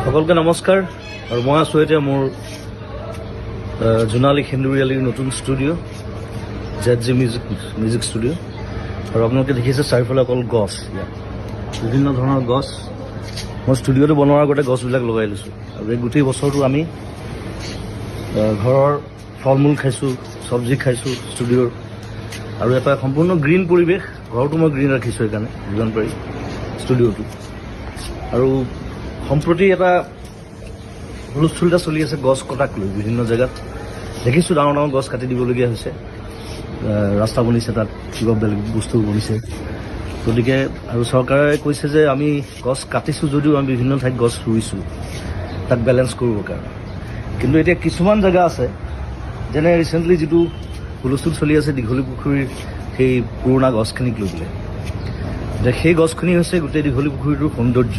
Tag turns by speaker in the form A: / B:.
A: সকলকে নমস্কাৰ আৰু মই আছোঁ এতিয়া মোৰ জোনালী সেন্দুৰীয়ালিৰ নতুন ষ্টুডিঅ' ZG মিউজিক ষ্টুডিঅ' আৰু আপোনালোকে দেখিছে চাৰিওফালে অকল গছ, বিভিন্ন ধৰণৰ গছ। মই ষ্টুডিঅ'টো বনোৱাৰ আগতে গছবিলাক লগাই লৈছোঁ আৰু এই গোটেই বছৰটো আমি ঘৰৰ ফল মূল খাইছোঁ, চব্জি খাইছোঁ ষ্টুডিঅ'ৰ, আৰু এটা সম্পূৰ্ণ গ্ৰীণ পৰিৱেশ। ঘৰটো মই গ্ৰীণ ৰাখিছোঁ সেইকাৰণে যিমান পাৰি ষ্টুডিঅ'টো। আৰু সম্প্ৰতি এটা হুলস্থুল এটা চলি আছে গছ কটাক লৈ। বিভিন্ন জেগাত দেখিছোঁ ডাঙৰ ডাঙৰ গছ কাটি দিবলগীয়া হৈছে, ৰাস্তা বনিছে, তাত কিবা বেলেগ বস্তু বনিছে। গতিকে আৰু চৰকাৰে কৈছে যে আমি গছ কাটিছোঁ যদিও আমি বিভিন্ন ঠাইত গছ ৰুইছোঁ তাক বেলেঞ্চ কৰিবৰ কাৰণে। কিন্তু এতিয়া কিছুমান জেগা আছে, যেনে ৰিচেণ্টলি যিটো হুলস্থুল চলি আছে দীঘলী পুখুৰীৰ সেই পুৰণা গছখিনিক লৈ পেলাই। এতিয়া সেই গছখিনি হৈছে গোটেই দীঘলী পুখুৰীটোৰ সৌন্দৰ্য।